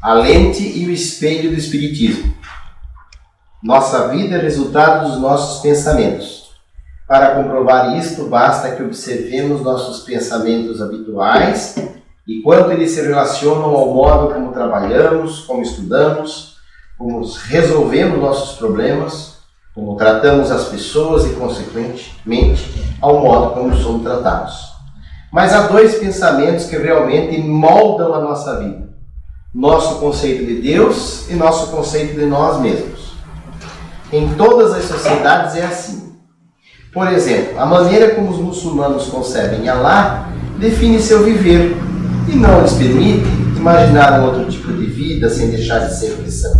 A lente e o espelho do Espiritismo. Nossa vida é resultado dos nossos pensamentos. Para comprovar isto, basta que observemos nossos pensamentos habituais e quanto eles se relacionam ao modo como trabalhamos, como estudamos, como resolvemos nossos problemas, como tratamos as pessoas e, consequentemente, ao modo como somos tratados. Mas há dois pensamentos que realmente moldam a nossa vida: nosso conceito de Deus e nosso conceito de nós mesmos. Em todas as sociedades é assim. Por exemplo, a maneira como os muçulmanos concebem Allah define seu viver e não lhes permite imaginar um outro tipo de vida sem deixar de ser cristão.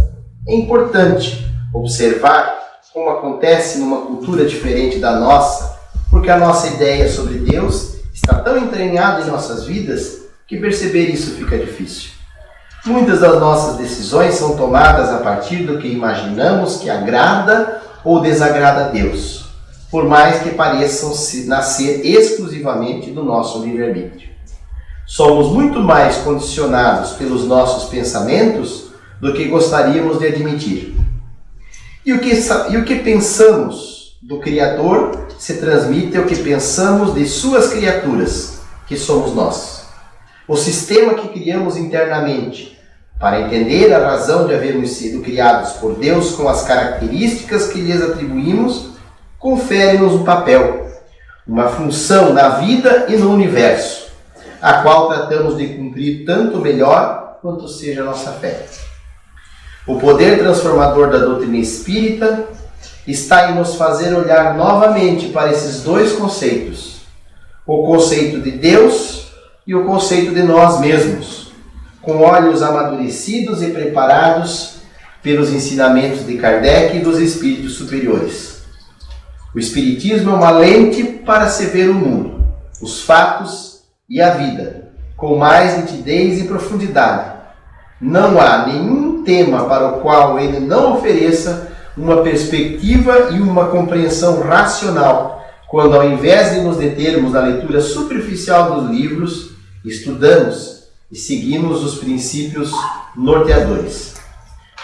É importante observar como acontece numa cultura diferente da nossa, porque a nossa ideia sobre Deus está tão entranhada em nossas vidas que perceber isso fica difícil. Muitas das nossas decisões são tomadas a partir do que imaginamos que agrada ou desagrada a Deus, por mais que pareçam nascer exclusivamente do nosso livre-arbítrio. Somos muito mais condicionados pelos nossos pensamentos do que gostaríamos de admitir. E o que pensamos do Criador se transmite ao que pensamos de suas criaturas, que somos nós. O sistema que criamos internamente, para entender a razão de havermos sido criados por Deus com as características que lhes atribuímos, confere-nos um papel, uma função na vida e no universo, a qual tratamos de cumprir tanto melhor quanto seja a nossa fé. O poder transformador da doutrina espírita está em nos fazer olhar novamente para esses dois conceitos, o conceito de Deus e o conceito de nós mesmos, com olhos amadurecidos e preparados pelos ensinamentos de Kardec e dos espíritos superiores. O Espiritismo é uma lente para se ver o mundo, os fatos e a vida, com mais nitidez e profundidade. Não há nenhum tema para o qual ele não ofereça uma perspectiva e uma compreensão racional, quando, ao invés de nos determos na leitura superficial dos livros, estudamos e seguimos os princípios norteadores.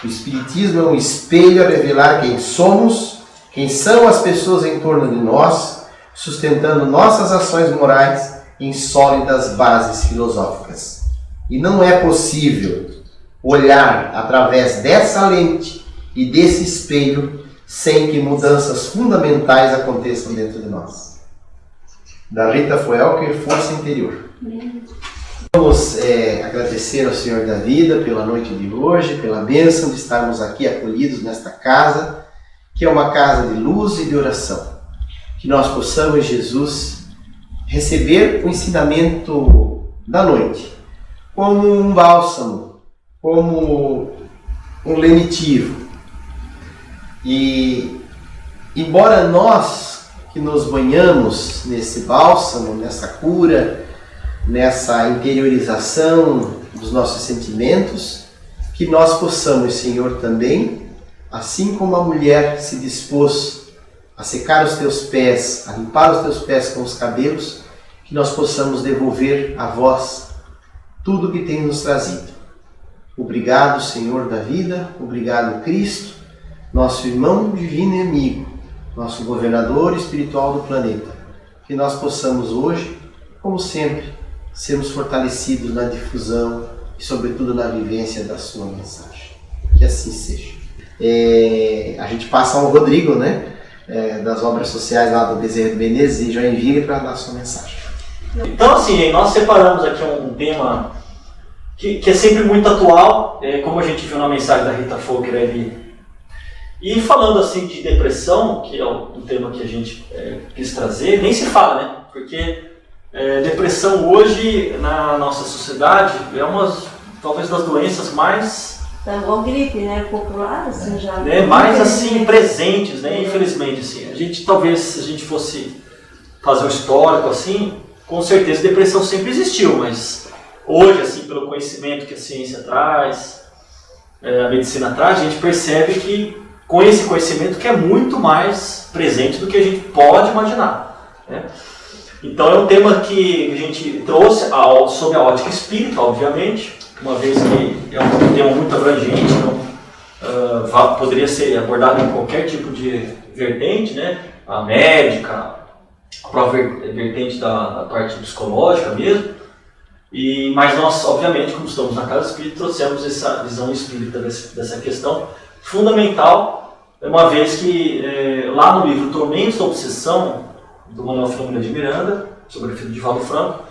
O Espiritismo é um espelho a revelar quem somos, quem são as pessoas em torno de nós, sustentando nossas ações morais em sólidas bases filosóficas. E não é possível olhar através dessa lente e desse espelho sem que mudanças fundamentais aconteçam dentro de nós. Da Rita Fuelker, Força Interior. Vamos agradecer ao Senhor da vida pela noite de hoje, pela bênção de estarmos aqui acolhidos nesta casa, que é uma casa de luz e de oração. Que nós possamos, Jesus, receber o ensinamento da noite como um bálsamo, como um lenitivo. E, embora nós que nos banhamos nesse bálsamo, nessa cura, nessa interiorização dos nossos sentimentos, que nós possamos, Senhor, também, assim como a mulher se dispôs a secar os teus pés, a limpar os teus pés com os cabelos, que nós possamos devolver a vós tudo o que tem nos trazido. Obrigado, Senhor da vida, obrigado, Cristo, nosso irmão divino e amigo, nosso governador espiritual do planeta. Que nós possamos hoje, como sempre, sermos fortalecidos na difusão e, sobretudo, na vivência da sua mensagem. Que assim seja. A gente passa ao Rodrigo, né? Das obras sociais lá do Bezerra de Menezes e Joinville para dar a sua mensagem. Então, assim, nós separamos aqui um tema que é sempre muito atual, como a gente viu na mensagem da Rita Fuelker ali. E falando assim de depressão, que é o tema que a gente quis trazer, nem se fala, né? Porque depressão hoje na nossa sociedade é uma, talvez, das doenças mais... É igual gripe, né? Popular, assim, já... mais, assim, presentes, né? Infelizmente, assim. A gente, talvez, se a gente fosse fazer um histórico, assim, com certeza depressão sempre existiu, mas hoje, assim, pelo conhecimento que a ciência traz, a medicina traz, a gente percebe que, com esse conhecimento, que é muito mais presente do que a gente pode imaginar, né? Então, é um tema que a gente trouxe sob a ótica espírita, obviamente, uma vez que é um tema muito abrangente, então poderia ser abordado em qualquer tipo de vertente, né? A médica, a própria vertente da parte psicológica mesmo. Mas nós, obviamente, como estamos na Casa Espírita, trouxemos essa visão espírita dessa questão fundamental, uma vez que lá no livro Tormentos da Obsessão, do Manuel Filomeno de Miranda, sobre o filho de Valdo Franco,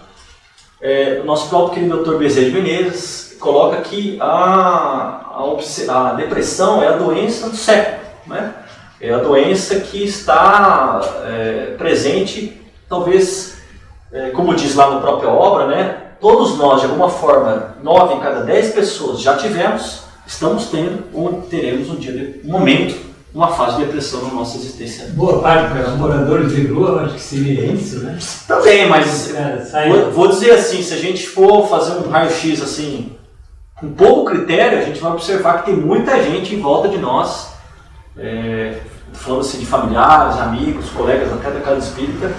o nosso próprio querido Dr. Bezerra de Menezes coloca que a depressão é a doença do século, né? É a doença que está presente, talvez, como diz lá na própria obra, né? Todos nós, de alguma forma, 9 em cada 10 pessoas já tivemos, estamos tendo ou teremos um momento, uma fase de depressão na nossa existência. Boa parte para moradores de rua, acho que seria isso, né? Também, mas vou dizer assim, se a gente for fazer um raio-x assim, com pouco critério, a gente vai observar que tem muita gente em volta de nós, falando assim de familiares, amigos, colegas até da Casa Espírita,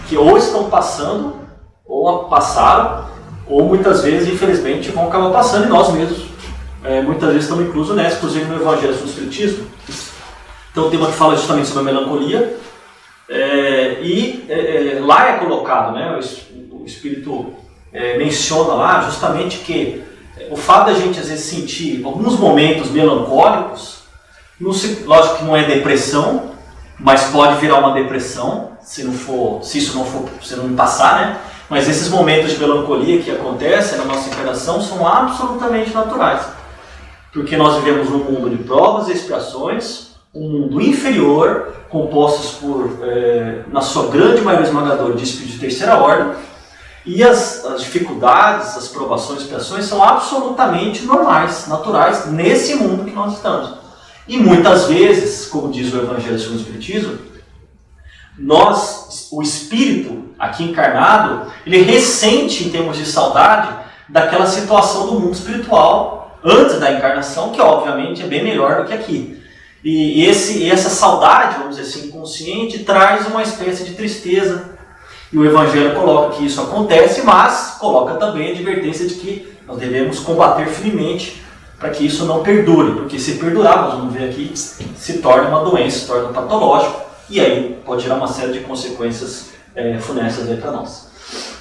que ou estão passando, ou passaram, ou muitas vezes, infelizmente, vão acabar passando, e nós mesmos, muitas vezes estamos inclusos nessa, inclusive no Evangelho do Espiritismo. Então, o tema que fala justamente sobre a melancolia, lá é colocado, né, o Espírito menciona lá justamente que o fato da gente às vezes sentir alguns momentos melancólicos, lógico que não é depressão, mas pode virar uma depressão, se não passar, né? Mas esses momentos de melancolia que acontecem na nossa encarnação são absolutamente naturais. Porque nós vivemos num mundo de provas e expiações, um mundo inferior, compostos por, na sua grande maioria esmagadora, de espíritos de terceira ordem, e as dificuldades, as provações e expiações são absolutamente normais, naturais, nesse mundo que nós estamos. E muitas vezes, como diz o Evangelho segundo o Espiritismo, o espírito aqui encarnado, ele ressente em termos de saudade daquela situação do mundo espiritual antes da encarnação, que obviamente é bem melhor do que aqui. E essa saudade, vamos dizer assim, inconsciente, traz uma espécie de tristeza. E o Evangelho coloca que isso acontece, mas coloca também a advertência de que nós devemos combater firmemente para que isso não perdure, porque se perdurar, nós vamos ver aqui, se torna uma doença, se torna patológico, e aí pode gerar uma série de consequências funestas para nós.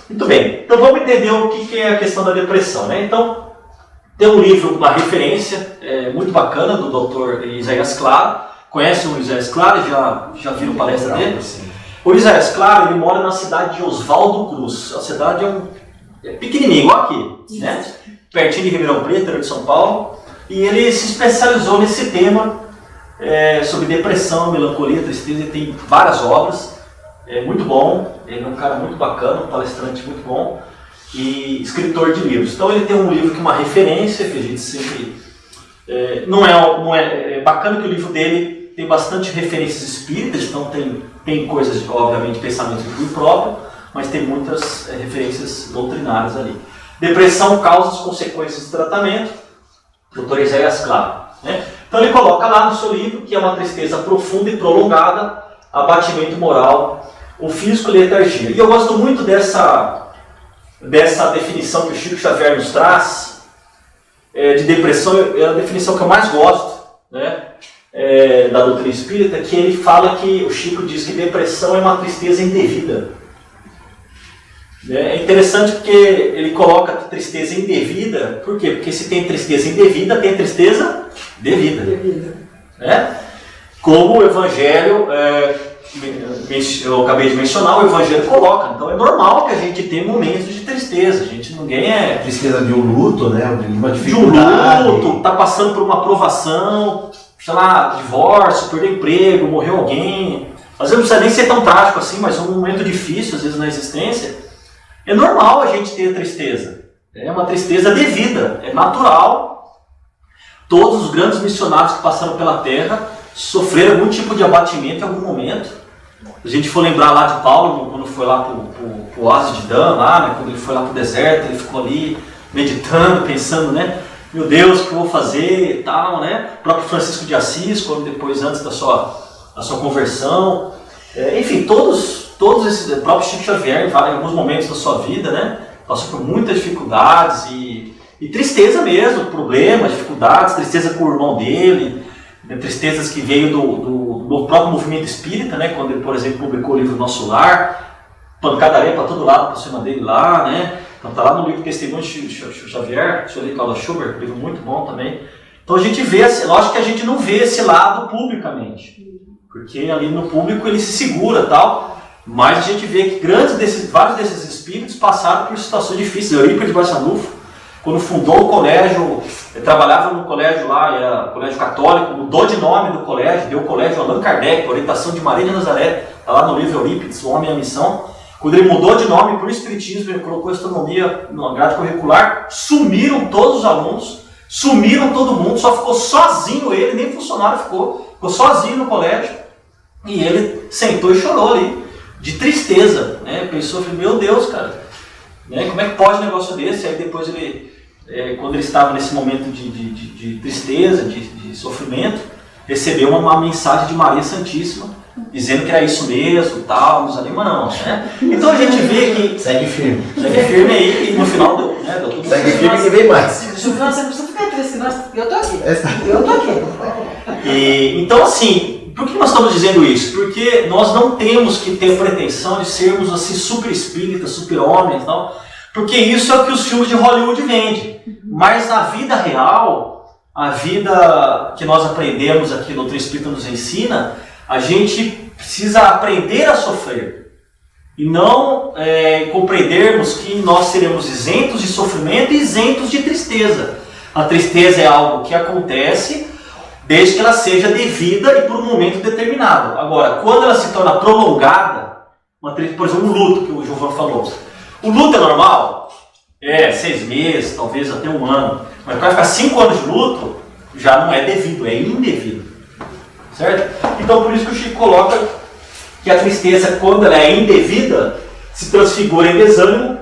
Muito bem, então vamos entender o que é a questão da depressão, né? Então, tem um livro, uma referência muito bacana do Dr. Isaías Claro. Conhecem o Isaías Claro? Já viram palestra dele? Sim. O Isaías Claro, ele mora na cidade de Oswaldo Cruz. A cidade é pequenininha, igual aqui, né? Pertinho de Ribeirão Preto, interior de São Paulo. E ele se especializou nesse tema sobre depressão, melancolia, tristeza. Ele tem várias obras. É muito bom. Ele é um cara muito bacana, um palestrante muito bom. E escritor de livros. Então ele tem um livro que é uma referência, que a gente sempre... É bacana que o livro dele tem bastante referências espíritas, então tem coisas, obviamente, pensamento de cunho próprio, mas tem muitas referências doutrinárias ali. Depressão, causas, consequências de tratamento, Dr. Isaías Claro. Né? Então ele coloca lá no seu livro que é uma tristeza profunda e prolongada, abatimento moral, o físico e letargia. E eu gosto muito dessa definição que o Chico Xavier nos traz, de depressão, é a definição que eu mais gosto, né, da doutrina espírita, que ele fala que, o Chico diz que depressão é uma tristeza indevida. É interessante porque ele coloca tristeza indevida, por quê? Porque se tem tristeza indevida, tem tristeza devida. Né? Como o Evangelho... eu acabei de mencionar, o Evangelho coloca. Então é normal que a gente tenha momentos de tristeza. Ninguém é... Tristeza de um luto, né? De uma dificuldade. De um luto, está passando por uma provação, sei lá, divórcio, perdeu emprego, morreu alguém. Às vezes não precisa nem ser tão trágico assim, mas um momento difícil, às vezes na existência. É normal a gente ter tristeza. É uma tristeza devida, é natural. Todos os grandes missionários que passaram pela Terra sofreram algum tipo de abatimento em algum momento. A gente for lembrar lá de Paulo, quando foi lá para o oásis de Dan, lá, né, quando ele foi lá para o deserto, ele ficou ali meditando, pensando, né, meu Deus, o que eu vou fazer e tal, né? O próprio Francisco de Assis, quando depois, antes da sua conversão. Enfim, todos esses, o próprio Chico Xavier, em alguns momentos da sua vida, né, passou por muitas dificuldades e E tristeza mesmo, problemas, dificuldades, tristeza com o irmão dele, né, tristezas que veio do próprio movimento espírita, né, quando ele, por exemplo, publicou o livro Nosso Lar, pancadaria para todo lado, por cima dele lá, né? Então tá lá no livro Testemunho de Xavier, deixa eu ler Carlos Schubert, livro muito bom também. Então a gente vê, lógico que a gente não vê esse lado publicamente, porque ali no público ele se segura e tal, mas a gente vê que vários desses espíritos passaram por situações difíceis. Eurípides Barçanufo, quando fundou o colégio, trabalhava no colégio lá, era colégio católico, mudou de nome do colégio, deu o colégio Allan Kardec, orientação de Maria de Nazaré, está lá no livro Eurípides, O Homem e a Missão. Quando ele mudou de nome para o Espiritismo, ele colocou astronomia na grade curricular, sumiram todos os alunos, sumiram todo mundo, só ficou sozinho ele, nem funcionário ficou sozinho no colégio, e ele sentou e chorou ali, de tristeza, né? Pensou, meu Deus, cara, né? Como é que pode um negócio desse? Aí depois ele, quando ele estava nesse momento de tristeza, de sofrimento, recebeu uma mensagem de Maria Santíssima, dizendo que era isso mesmo, tal, não desanima não, né? Então a gente vê que... Segue firme aí, e no final deu tudo certo. Segue firme que vem mais. Você não precisa ficar triste, eu tô aqui. Então assim, por que nós estamos dizendo isso? Porque nós não temos que ter pretensão de sermos assim super espíritas, super homens, não? Porque isso é o que os filmes de Hollywood vendem. Mas na vida real, a vida que nós aprendemos aqui no Doutrina Espírita nos ensina, a gente precisa aprender a sofrer e não compreendermos que nós seremos isentos de sofrimento e isentos de tristeza. A tristeza é algo que acontece desde que ela seja devida e por um momento determinado. Agora, quando ela se torna prolongada, por exemplo, um luto que o Giovan falou. O luto é normal? 6 meses, talvez até 1 ano. Mas para ficar 5 anos de luto, já não é devido, é indevido. Certo? Então por isso que o Chico coloca que a tristeza, quando ela é indevida, se transfigura em desânimo,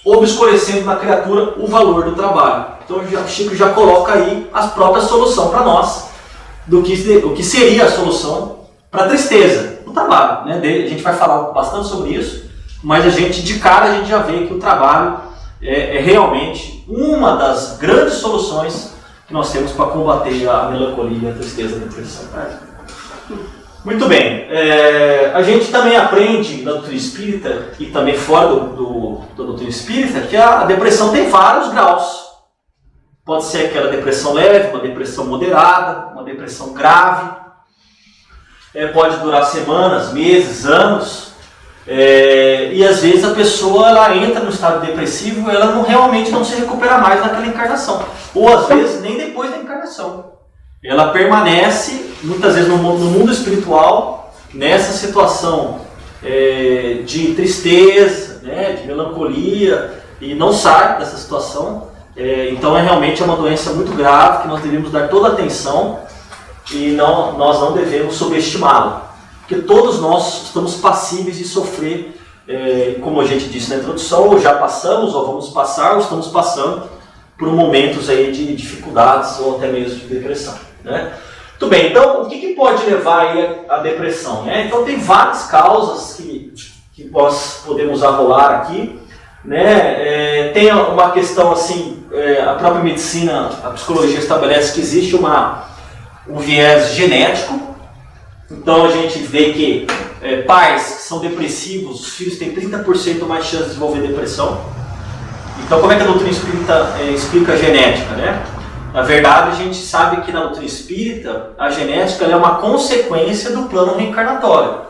obscurecendo na criatura o valor do trabalho. Então o Chico já coloca aí a própria solução para nós, do que seria a solução para a tristeza, o trabalho. Né? A gente vai falar bastante sobre isso, mas de cara a gente já vê que o trabalho é realmente uma das grandes soluções que nós temos para combater a melancolia, a tristeza e a depressão. Muito bem, a gente também aprende na doutrina espírita e também fora da doutrina espírita que a depressão tem vários graus. Pode ser aquela depressão leve, uma depressão moderada, uma depressão grave. Pode durar semanas, meses, anos. E às vezes a pessoa ela entra no estado depressivo e ela realmente não se recupera mais naquela encarnação. Ou às vezes nem depois da encarnação. Ela permanece, muitas vezes no mundo espiritual, nessa situação de tristeza, né, de melancolia, e não sai dessa situação. Então realmente uma doença muito grave, que nós devemos dar toda a atenção e nós não devemos subestimá-la. Porque todos nós estamos passíveis de sofrer, como a gente disse na introdução, ou já passamos, ou vamos passar, ou estamos passando por momentos aí de dificuldades ou até mesmo de depressão. Né? Muito bem, então o que pode levar aí à depressão? Né? Então tem várias causas que nós podemos arrolar aqui. Né? Tem uma questão assim, a própria medicina, a psicologia estabelece que existe um viés genético. Então a gente vê que pais que são depressivos, os filhos têm 30% mais chance de desenvolver depressão. Então como é que a doutrina espírita explica a genética? Né? Na verdade, a gente sabe que na doutrina espírita, a genética é uma consequência do plano reencarnatório.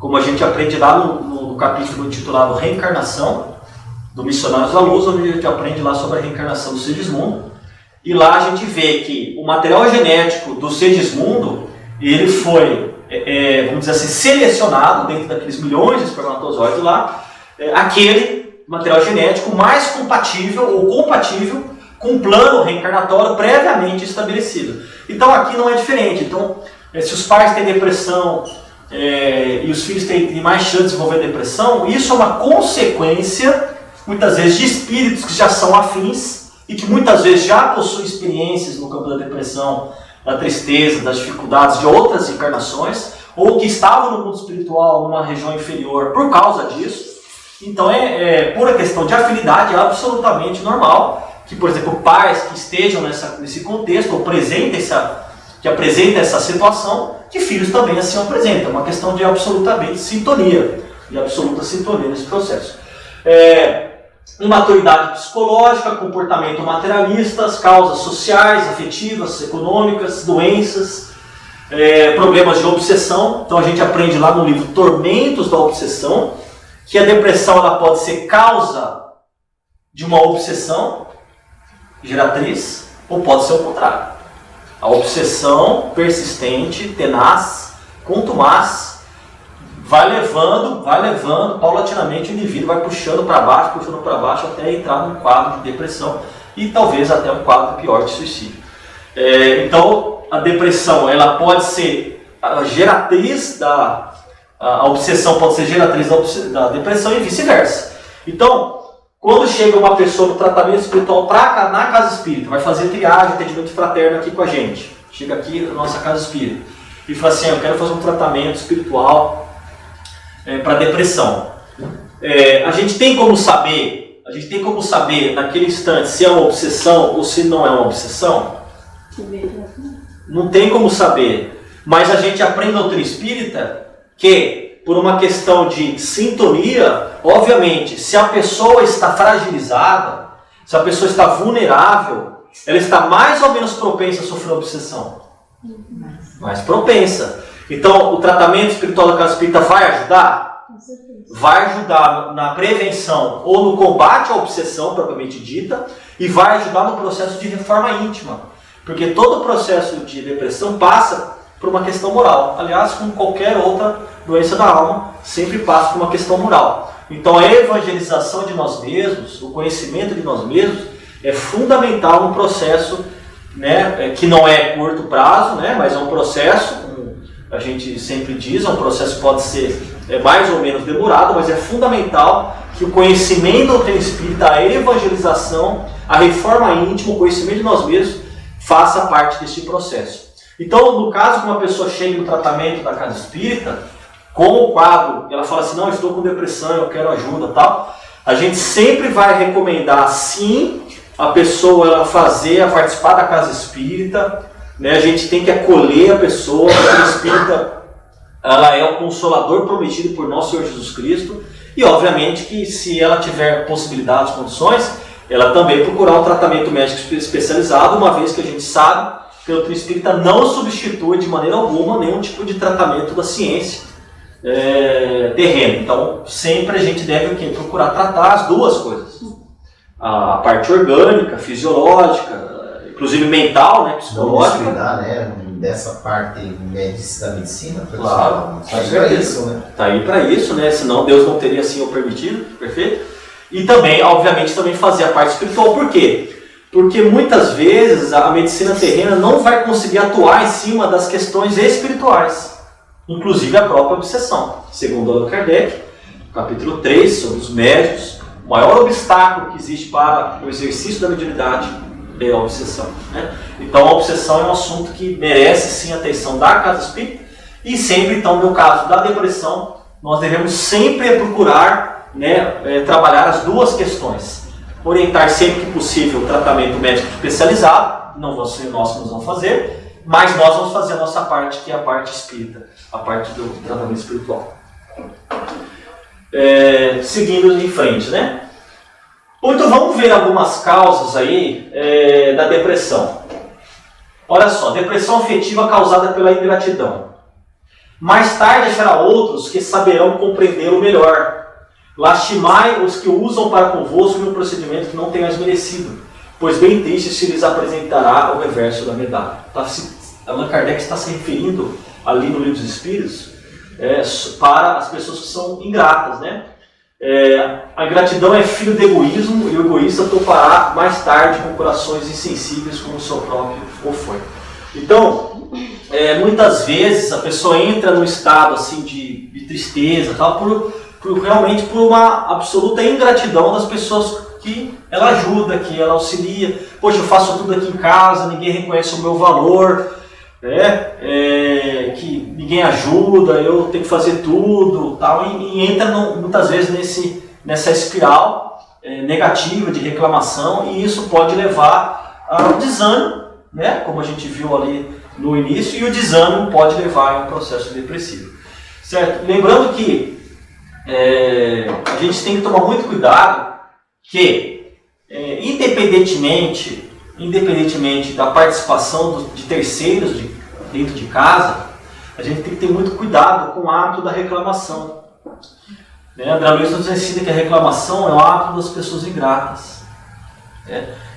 Como a gente aprende lá no capítulo intitulado Reencarnação, do Missionários à Luz, onde a gente aprende lá sobre a reencarnação do Segismundo. E lá a gente vê que o material genético do Segismundo, ele foi, vamos dizer assim, selecionado dentro daqueles milhões de espermatozoides lá, aquele material genético mais compatível ou compatível com um plano reencarnatório previamente estabelecido. Então aqui não é diferente. Então, se os pais têm depressão e os filhos têm mais chance de desenvolver depressão, isso é uma consequência, muitas vezes, de espíritos que já são afins e que muitas vezes já possuem experiências no campo da depressão, da tristeza, das dificuldades de outras encarnações, ou que estavam no mundo espiritual numa região inferior por causa disso. Então, por a questão de afinidade, é absolutamente normal que, por exemplo, pais que estejam nesse contexto, ou que apresentem essa situação, que filhos também assim apresentam. É uma questão de absoluta sintonia nesse processo. Imaturidade psicológica, comportamento materialista, causas sociais, afetivas, econômicas, doenças, problemas de obsessão. Então a gente aprende lá no livro Tormentos da Obsessão que a depressão ela pode ser causa de uma obsessão geratriz ou pode ser o contrário. A obsessão persistente, tenaz, contumaz, vai levando paulatinamente o indivíduo, vai puxando para baixo até entrar num quadro de depressão e talvez até um quadro pior de suicídio. Então a depressão ela pode ser a geratriz a obsessão pode ser geratriz da depressão e vice-versa. Então, quando chega uma pessoa no tratamento espiritual na casa espírita, vai fazer triagem, atendimento fraterno aqui com a gente, chega aqui na nossa casa espírita e fala assim, eu quero fazer um tratamento espiritual para depressão. A gente tem como saber naquele instante se é uma obsessão ou se não é uma obsessão? Não tem como saber, mas a gente aprende na doutrina espírita que, por uma questão de sintonia, obviamente, se a pessoa está fragilizada, se a pessoa está vulnerável, ela está mais ou menos propensa a sofrer obsessão. Mais propensa. Então, o tratamento espiritual da casa espírita vai ajudar? Vai ajudar na prevenção ou no combate à obsessão, propriamente dita, e vai ajudar no processo de reforma íntima. Porque todo o processo de depressão passa por uma questão moral. Aliás, como qualquer outra doença da alma, sempre passa por uma questão moral. Então a evangelização de nós mesmos, o conhecimento de nós mesmos, é fundamental no processo, né, que não é curto prazo, né, mas é um processo, como a gente sempre diz, é um processo que pode ser mais ou menos demorado, mas é fundamental que o conhecimento da doutrina espírita, a evangelização, a reforma íntima, o conhecimento de nós mesmos, faça parte desse processo. Então, no caso que uma pessoa chega no tratamento da casa espírita, com o quadro, ela fala assim, não, eu estou com depressão, eu quero ajuda, tal, a gente sempre vai recomendar, sim, a pessoa ela participar da casa espírita, né? A gente tem que acolher a pessoa, a casa espírita, ela é o consolador prometido por nosso Senhor Jesus Cristo, e obviamente que se ela tiver possibilidades, condições, ela também procurar um tratamento médico especializado, uma vez que a gente sabe que a doutrina espírita não substitui de maneira alguma nenhum tipo de tratamento da ciência terrena. Então, sempre a gente deve procurar tratar as duas coisas. A parte orgânica, fisiológica, inclusive mental, né, psicológica. Vamos cuidar, né, dessa parte da medicina. Claro, está aí para isso, né? Está aí para isso, né? Senão Deus não teria assim o permitido, perfeito? E também, obviamente, também fazer a parte espiritual. Por quê? Porque muitas vezes a medicina terrena não vai conseguir atuar em cima das questões espirituais, inclusive a própria obsessão. Segundo Allan Kardec, capítulo 3, sobre os médios, o maior obstáculo que existe para o exercício da mediunidade é a obsessão, né? Então a obsessão é um assunto que merece sim a atenção da casa espírita e sempre, então, no caso da depressão, nós devemos sempre procurar, né, trabalhar as duas questões. Orientar sempre que possível o tratamento médico especializado, não vai ser nós que nos vamos fazer, mas nós vamos fazer a nossa parte, que é a parte espírita, a parte do tratamento espiritual. Seguindo em frente, né? Então vamos ver algumas causas aí da depressão. Olha só, depressão afetiva causada pela ingratidão. Mais tarde achará outros que saberão compreendê-lo melhor. Lastimai os que o usam para convosco em um procedimento que não tenhas merecido, pois bem triste se lhes apresentará o reverso da medalha. Allan Kardec está se referindo ali no Livro dos Espíritos para as pessoas que são ingratas, né? A ingratidão é filho do egoísmo e o egoísta topará mais tarde com corações insensíveis como o seu próprio o foi. Então, muitas vezes a pessoa entra num estado assim de tristeza, tal, realmente por uma absoluta ingratidão das pessoas que ela ajuda, que ela auxilia. Poxa, eu faço tudo aqui em casa, ninguém reconhece o meu valor, que ninguém ajuda, eu tenho que fazer tudo, tal, e entra muitas vezes nessa espiral negativa, de reclamação, e isso pode levar ao desânimo, né? Como a gente viu ali no início, e o desânimo pode levar a um processo depressivo. Certo? Lembrando que a gente tem que tomar muito cuidado que, independentemente da participação de terceiros dentro de casa, a gente tem que ter muito cuidado com o hábito da reclamação. André Luiz nos ensina que a reclamação é o hábito das pessoas ingratas.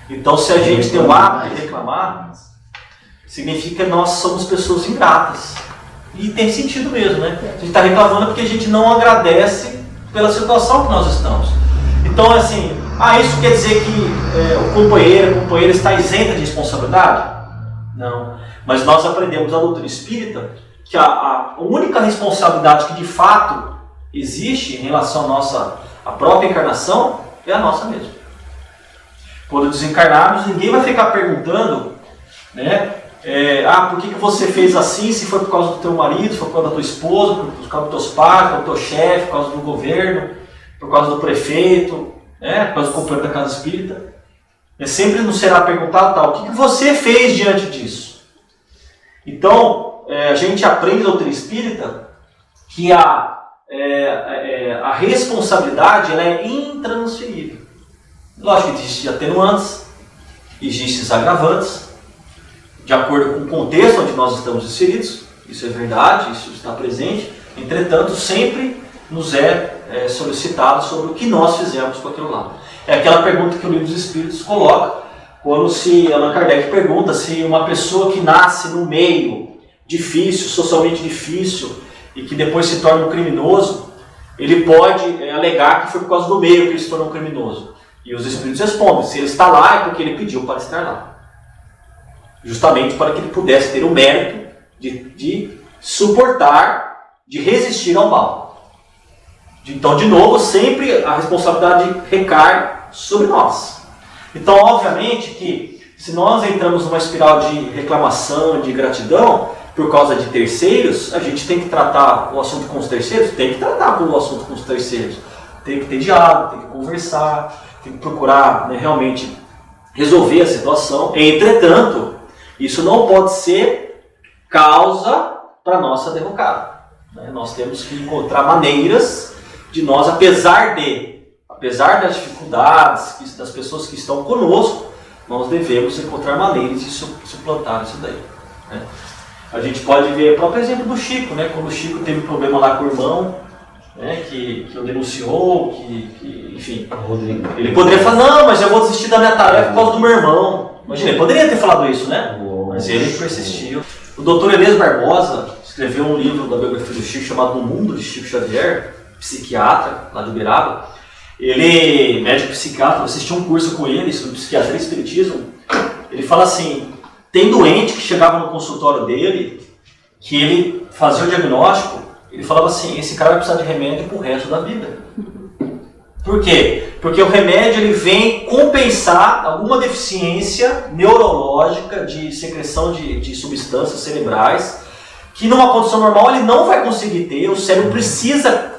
Então, se a gente tem o hábito de reclamar, significa que nós somos pessoas ingratas. E tem sentido mesmo, né? A gente está reclamando porque a gente não agradece pela situação que nós estamos. Então, assim, isso quer dizer que a companheira está isenta de responsabilidade? Não. Mas nós aprendemos na doutrina espírita que a única responsabilidade que de fato existe em relação à própria encarnação é a nossa mesma. Quando desencarnarmos, ninguém vai ficar perguntando, né? Por que você fez assim? Se foi por causa do teu marido, se foi por causa da tua esposa, por causa dos teus pais, por causa do teu chefe, por causa do governo, por causa do prefeito, por causa do companheiro da casa espírita. Sempre nos será perguntado o que você fez diante disso. Então, a gente aprende na doutrina espírita que a responsabilidade ela é intransferível. Lógico que existem atenuantes, existem agravantes, de acordo com o contexto onde nós estamos inseridos, isso é verdade, isso está presente, entretanto, sempre nos é solicitado sobre o que nós fizemos com aquilo lá. É aquela pergunta que o Livro dos Espíritos coloca, quando Allan Kardec pergunta se uma pessoa que nasce num meio difícil, socialmente difícil, e que depois se torna um criminoso, ele pode alegar que foi por causa do meio que ele se tornou um criminoso. E os Espíritos respondem, se ele está lá é porque ele pediu para estar lá. Justamente para que ele pudesse ter o mérito de suportar, de resistir ao mal. Então, de novo, sempre a responsabilidade recai sobre nós. Então, obviamente que se nós entramos numa espiral de reclamação, de gratidão, por causa de terceiros, a gente tem que tratar o assunto com os terceiros? Tem que tratar o assunto com os terceiros. Tem que ter diálogo, tem que conversar, tem que procurar realmente resolver a situação. Entretanto, isso não pode ser causa para a nossa derrocada. Nós temos que encontrar maneiras de nós, apesar das dificuldades das pessoas que estão conosco, nós devemos encontrar maneiras de suplantar isso daí. A gente pode ver o próprio exemplo do Chico, quando o Chico teve problema lá com o irmão, que o denunciou, enfim, ele poderia falar, não, mas eu vou desistir da minha tarefa por causa do meu irmão. Imagina, ele poderia ter falado isso, mas ele persistiu. O Dr. Elias Barbosa escreveu um livro da biografia do Chico chamado O Mundo de Chico Xavier, psiquiatra, lá de Uberaba. Ele, médico psiquiatra, eu assisti um curso com ele sobre psiquiatria e espiritismo. Ele fala assim, tem doente que chegava no consultório dele, que ele fazia o diagnóstico, ele falava assim, esse cara vai precisar de remédio pro resto da vida. Por quê? Porque o remédio ele vem compensar alguma deficiência neurológica de secreção de substâncias cerebrais, que numa condição normal ele não vai conseguir ter, o cérebro precisa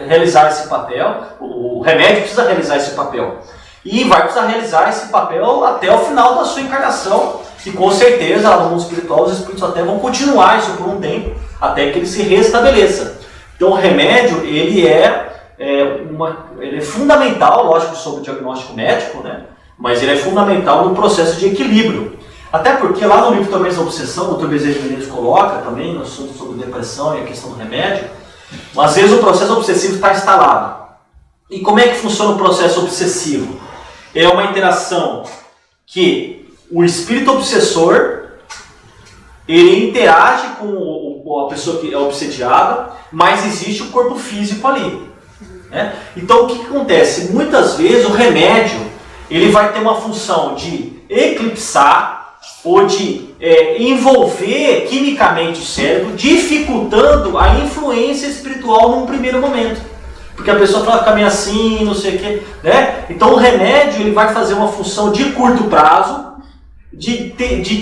realizar esse papel, o remédio precisa realizar esse papel. E vai precisar realizar esse papel até o final da sua encarnação, e com certeza, lá no mundo espiritual, os espíritos até vão continuar isso por um tempo, até que ele se restabeleça. Então o remédio, ele é fundamental, lógico, sobre o diagnóstico médico, mas ele é fundamental no processo de equilíbrio. Até porque lá no livro também da obsessão, o Dr. Bezerra de Menezes coloca também no assunto sobre depressão e a questão do remédio, às vezes o processo obsessivo está instalado. E como é que funciona o processo obsessivo? É uma interação que o espírito obsessor ele interage com a pessoa que é obsediada, mas existe o corpo físico ali. Então o que acontece? Muitas vezes o remédio ele vai ter uma função de eclipsar ou de envolver quimicamente o cérebro, dificultando a influência espiritual num primeiro momento. Porque a pessoa fica meio assim, não sei o quê. Então o remédio ele vai fazer uma função de curto prazo, de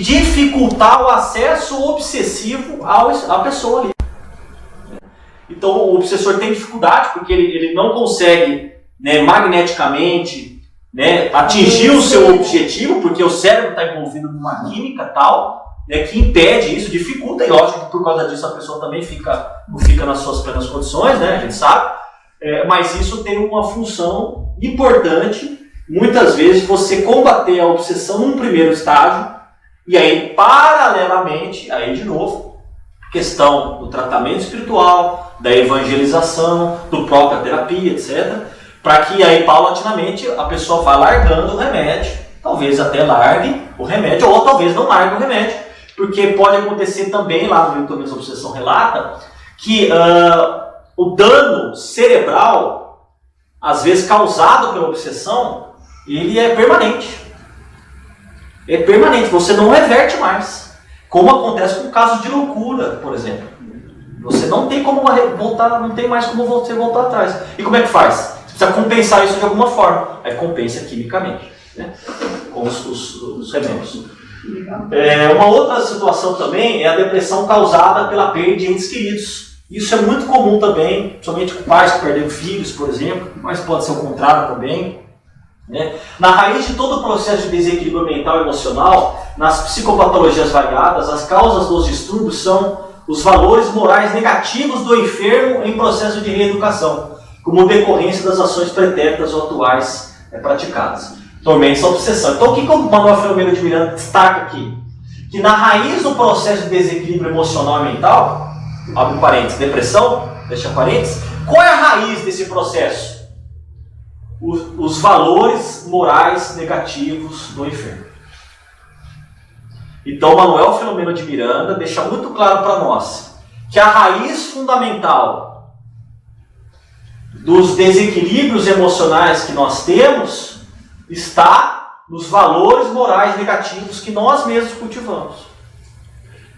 dificultar o acesso obsessivo à pessoa ali. Então o obsessor tem dificuldade porque ele não consegue magneticamente né, atingir o seu objetivo, porque o cérebro está envolvido numa química tal, né, que impede isso, dificulta, e lógico que por causa disso a pessoa também não fica nas suas plenas condições, né, a gente sabe, mas isso tem uma função importante, muitas vezes, você combater a obsessão num primeiro estágio, e aí, paralelamente, aí de novo, questão do tratamento espiritual, da evangelização, do própria terapia, etc., para que aí, paulatinamente, a pessoa vá largando o remédio, talvez até largue o remédio, ou talvez não largue o remédio, porque pode acontecer também, lá no livro Mesma Obsessão relata, que o dano cerebral, às vezes causado pela obsessão, ele é permanente. É permanente, você não reverte mais. Como acontece com casos de loucura, por exemplo. Você não tem como voltar, não tem mais como você voltar atrás. E como é que faz? Você precisa compensar isso de alguma forma. Aí compensa quimicamente, né? Com os remédios. Uma outra situação também é a depressão causada pela perda de entes queridos. Isso é muito comum também, principalmente com pais que perderam filhos, por exemplo, mas pode ser o contrário também. Né? Na raiz de todo o processo de desequilíbrio mental e emocional, nas psicopatologias variadas, as causas dos distúrbios são os valores morais negativos do enfermo em processo de reeducação, como decorrência das ações pretéritas ou atuais praticadas. Tormentos da obsessão. Então, o que o Manuel Filomeno de Miranda destaca aqui? Que na raiz do processo de desequilíbrio emocional e mental, abre parênteses, depressão, fecha parênteses, qual é a raiz desse processo? Os valores morais negativos do enfermo. Então, Manuel Filomeno de Miranda deixa muito claro para nós que a raiz fundamental dos desequilíbrios emocionais que nós temos está nos valores morais negativos que nós mesmos cultivamos.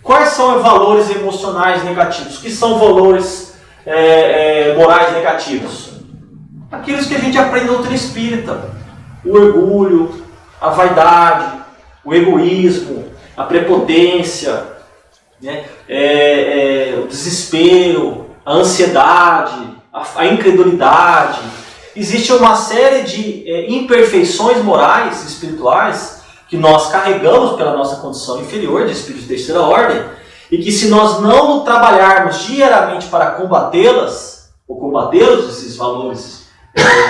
Quais são os valores emocionais negativos? O que são valores morais negativos? Aqueles que a gente aprende na doutrina espírita. O orgulho, a vaidade, o egoísmo, a prepotência, né? O desespero, a ansiedade, a incredulidade. Existe uma série de imperfeições morais e espirituais que nós carregamos pela nossa condição inferior de espírito de terceira ordem e que, se nós não trabalharmos diariamente para combatê-las, ou combatê-los, esses valores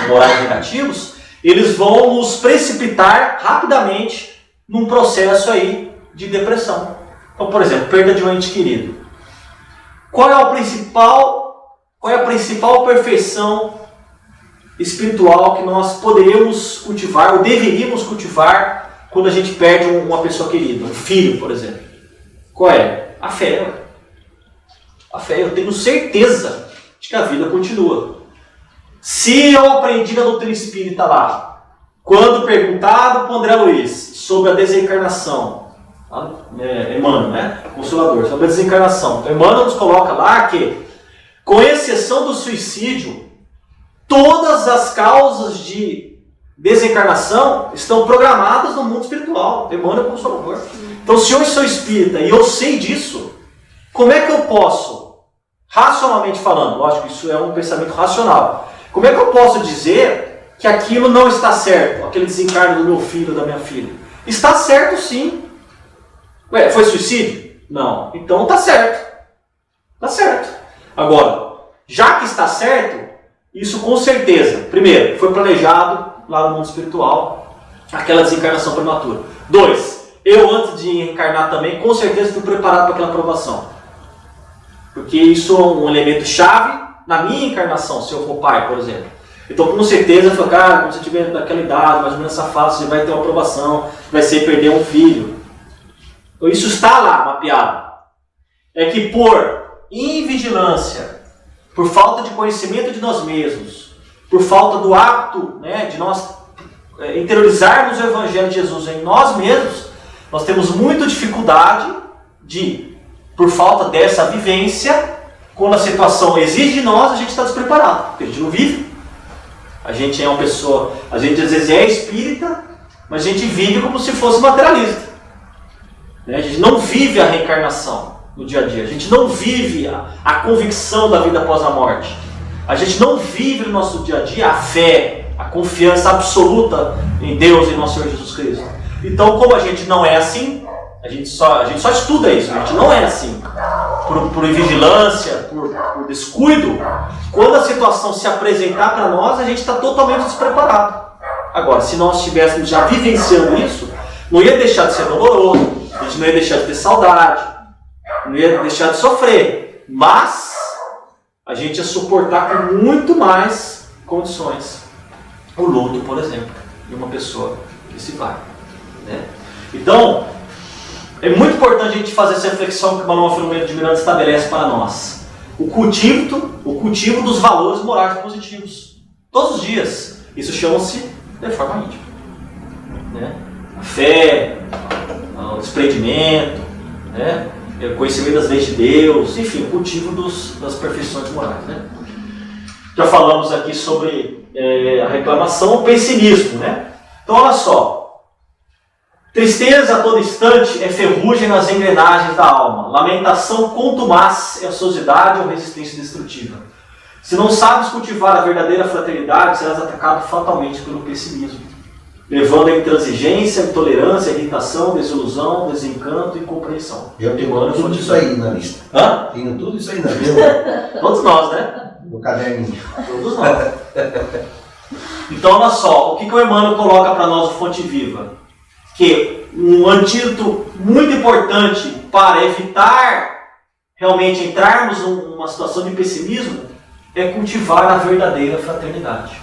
morais negativos, eles vão nos precipitar rapidamente num processo aí de depressão. Então, por exemplo, perda de um ente querido. Qual é a principal perfeição espiritual que nós poderíamos cultivar, ou deveríamos cultivar, quando a gente perde uma pessoa querida, um filho, por exemplo? Qual é? A fé. A fé, eu tenho certeza de que a vida continua. Se eu aprendi na doutrina espírita lá, quando perguntado para André Luiz sobre a desencarnação, Emmanuel, né? Consolador, sobre a desencarnação, Emmanuel nos coloca lá que, com exceção do suicídio, todas as causas de desencarnação estão programadas no mundo espiritual. Emmanuel é Consolador. Então, se eu sou espírita e eu sei disso, como é que eu posso, racionalmente falando, lógico que isso é um pensamento racional, como é que eu posso dizer que aquilo não está certo, aquele desencarne do meu filho ou da minha filha? Está certo, sim. Ué, foi suicídio? Não. Então está certo. Está certo. Agora, já que está certo, isso com certeza, primeiro, foi planejado lá no mundo espiritual, aquela desencarnação prematura. 2, eu antes de reencarnar também, com certeza fui preparado para aquela provação. Porque isso é um elemento chave na minha encarnação, se eu for pai, por exemplo. Então, com certeza, foi, cara, quando você tiver daquela idade, mais ou menos essa fase, você vai ter uma aprovação, vai ser perder um filho. Então, isso está lá, mapeado. É que por invigilância, por falta de conhecimento de nós mesmos, por falta do hábito, né, de nós interiorizarmos o Evangelho de Jesus em nós mesmos, nós temos muita dificuldade de, por falta dessa vivência, quando a situação exige de nós, a gente está despreparado, porque a gente não vive. A gente é uma pessoa, a gente às vezes é espírita, mas a gente vive como se fosse materialista. A gente não vive a reencarnação no dia a dia, a gente não vive a convicção da vida após a morte. A gente não vive no nosso dia a dia a fé, a confiança absoluta em Deus e em nosso Senhor Jesus Cristo. Então, como a gente não é assim, a gente só estuda isso, a gente não é assim. Por vigilância, por descuido, quando a situação se apresentar para nós, a gente está totalmente despreparado. Agora, se nós estivéssemos já vivenciando isso, não ia deixar de ser doloroso, a gente não ia deixar de ter saudade, não ia deixar de sofrer, mas a gente ia suportar com muito mais condições o luto, por exemplo, de uma pessoa que se vai, né? Então, é muito importante a gente fazer essa reflexão que o Manuel Filomeno de Miranda estabelece para nós. O cultivo dos valores morais positivos. Todos os dias. Isso chama-se reforma íntima, né? A fé, o desprendimento, né? O conhecimento das leis de Deus, enfim, o cultivo das perfeições morais, né? Já falamos aqui sobre a reclamação, o pessimismo, né? Então, olha só. Tristeza a todo instante é ferrugem nas engrenagens da alma. Lamentação contumaz é ociosidade ou resistência destrutiva. Se não sabes cultivar a verdadeira fraternidade, serás atacado fatalmente pelo pessimismo, levando a intransigência, intolerância, irritação, desilusão, desencanto e incompreensão. Eu tenho tudo isso aí na lista. Hã? Tenho tudo isso aí na lista. Todos nós, né? No caderninho. Todos nós. Então, olha só, o que o Emmanuel coloca para nós, o Fonte Viva? Que um antídoto muito importante para evitar realmente entrarmos numa situação de pessimismo é cultivar a verdadeira fraternidade.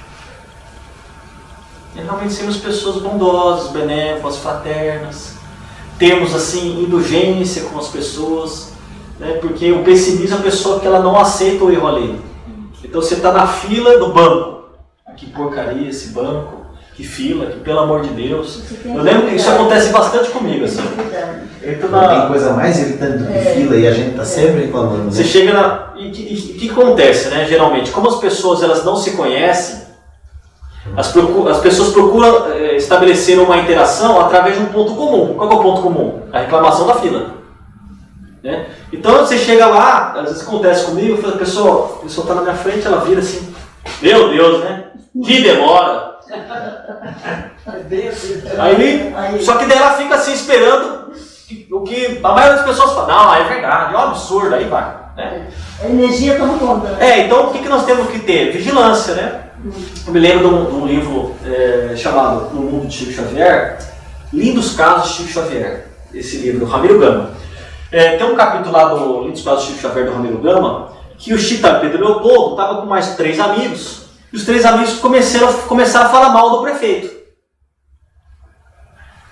É realmente sermos pessoas bondosas, benévolas, fraternas, termos assim indulgência com as pessoas, né? Porque o pessimismo é a pessoa que ela não aceita o erro alheio. Então você está na fila do banco, que porcaria esse banco, que fila, que pelo amor de Deus. Eu lembro que isso acontece bastante comigo, assim. Não tem coisa mais irritante do que fila e a gente está sempre reclamando, né? Você chega na... E o que acontece, né? Geralmente, como as pessoas elas não se conhecem, as pessoas procuram estabelecer uma interação através de um ponto comum. Qual é o ponto comum? A reclamação da fila, né? Então você chega lá, às vezes acontece comigo, a pessoa está na minha frente, ela vira assim, meu Deus, né? Que demora! Aí, só que daí ela fica assim esperando o que a maioria das pessoas fala, não, é verdade, é um absurdo, aí vai, né? A energia toma conta. Então o que nós temos que ter? Vigilância, né? Eu me lembro de um livro chamado No Mundo de Chico Xavier, Lindos Casos de Chico Xavier, esse livro, do Ramiro Gama. Tem um capítulo lá do Lindos Casos de Chico Xavier, do Ramiro Gama, que o Chico Pedro Leopoldo estava com mais 3 amigos, e os 3 amigos começaram a falar mal do prefeito.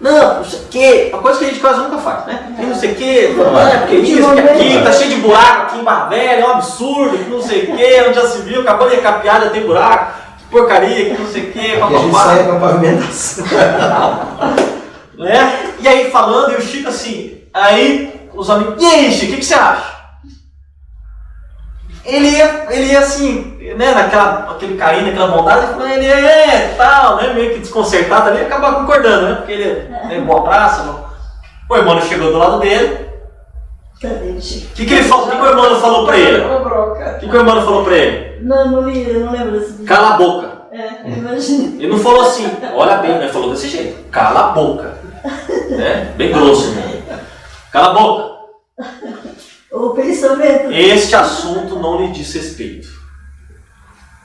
Não sei o que, uma coisa que a gente quase nunca faz, né? Tem não sei o que, porque isso, porque aquilo, tá cheio de buraco aqui em Barra Velha, é um absurdo, que não sei o que, onde já se viu, acabou de recapear, já tem buraco, que porcaria, que não sei o que, a gente sai com a pavimentação. Né? E aí falando, e o Chico assim, aí os amigos, e aí Chico, o que você acha? Ele ia assim, né, aquele carinho, naquela bondade, ele tal, né, meio que desconcertado ali, acabar concordando, né, porque ele é boa praça. Não. O irmão chegou do lado dele. O que ele falou? O que o irmão falou pra ele? O que o irmão falou pra ele? Não lembro desse vídeo. Cala a boca. Imagina. Ele não falou assim, olha bem, né, falou desse jeito, cala a boca. Né, bem grosso, né? Cala a boca. O pensamento. Este assunto não lhe diz respeito.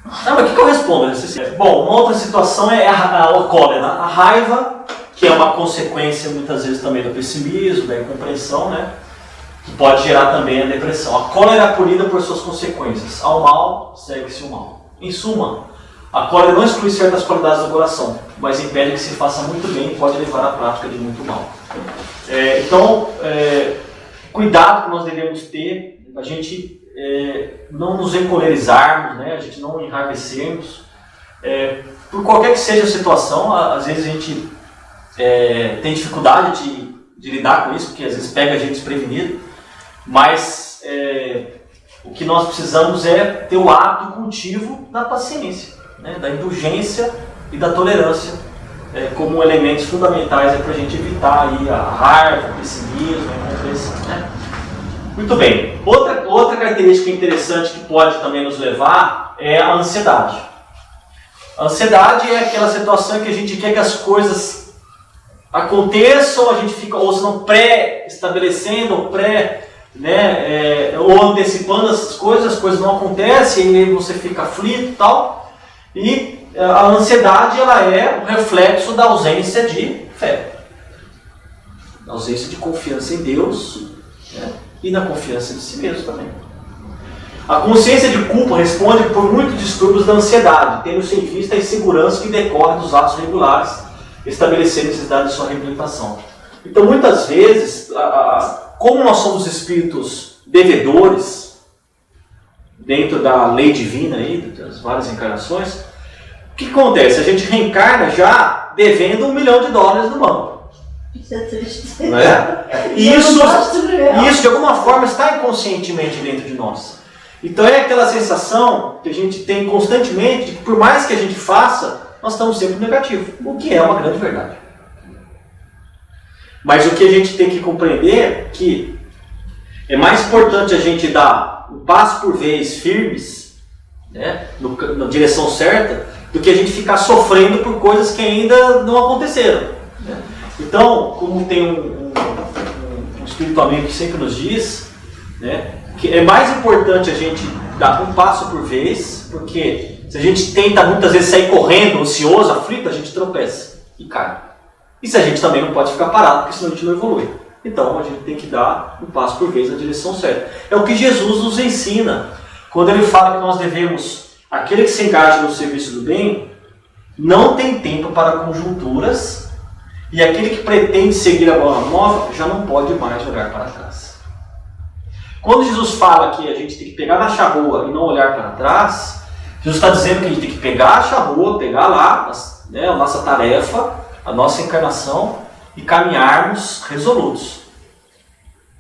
Ah, mas o que eu respondo nesse? Bom, uma outra situação é a cólera, a raiva, que é uma consequência muitas vezes também do pessimismo, da incompreensão, né? Que pode gerar também a depressão. A cólera é punida por suas consequências. Ao mal, segue-se o mal. Em suma, a cólera não exclui certas qualidades do coração, mas impede que se faça muito bem e pode levar à prática de muito mal. Cuidado que nós devemos ter, a gente não nos encolerizarmos, né? A gente não enraivecermos, por qualquer que seja a situação. Às vezes a gente tem dificuldade de lidar com isso, porque às vezes pega a gente desprevenido, mas o que nós precisamos é ter o hábito cultivo da paciência, né? Da indulgência e da tolerância, como elementos fundamentais para a gente evitar aí a raiva, o pessimismo, a incompreensão, né? Muito bem. Outra característica interessante que pode também nos levar é a ansiedade. A ansiedade é aquela situação em que a gente quer que as coisas aconteçam, a gente fica, ou se não, pré-estabelecendo, ou ou antecipando essas coisas, as coisas não acontecem, e aí você fica aflito e tal. E a ansiedade, ela é o reflexo da ausência de fé. Da ausência de confiança em Deus, né? E na confiança em si mesmo também. A consciência de culpa responde por muitos distúrbios da ansiedade, tendo-se em vista a insegurança que decorre dos atos regulares, estabelecer a necessidade de sua reabilitação. Então, muitas vezes, como nós somos espíritos devedores, dentro da lei divina, aí, das várias encarnações, o que acontece? A gente reencarna já devendo $1 milhão no banco. Isso é triste. Não é? E isso, de alguma forma, está inconscientemente dentro de nós. Então é aquela sensação que a gente tem constantemente de que por mais que a gente faça, nós estamos sempre no negativo, o que é uma grande verdade. Mas o que a gente tem que compreender é que é mais importante a gente dar um passo por vez firmes, né, na direção certa, do que a gente ficar sofrendo por coisas que ainda não aconteceram. Né? Então, como tem um espírito amigo que sempre nos diz, né, que é mais importante a gente dar um passo por vez, porque se a gente tenta muitas vezes sair correndo, ansioso, aflito, a gente tropeça e cai. E se a gente também não pode ficar parado, porque senão a gente não evolui. Então a gente tem que dar um passo por vez na direção certa. É o que Jesus nos ensina quando ele fala que nós devemos, aquele que se engaja no serviço do bem, não tem tempo para conjunturas, e aquele que pretende seguir a boa nova já não pode mais olhar para trás. Quando Jesus fala que a gente tem que pegar na charrua e não olhar para trás, Jesus está dizendo que a gente tem que pegar a charrua, pegar lá, né, a nossa tarefa, a nossa encarnação e caminharmos resolutos.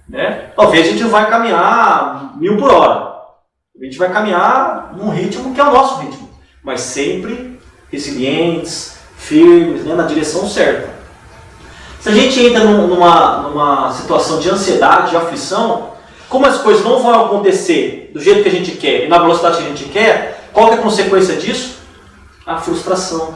Né? Talvez a gente não vai caminhar 1000 por hora. A gente vai caminhar num ritmo que é o nosso ritmo, mas sempre resilientes, firmes, né, na direção certa. Se a gente entra numa situação de ansiedade, de aflição, como as coisas não vão acontecer do jeito que a gente quer e na velocidade que a gente quer, qual que é a consequência disso? A frustração,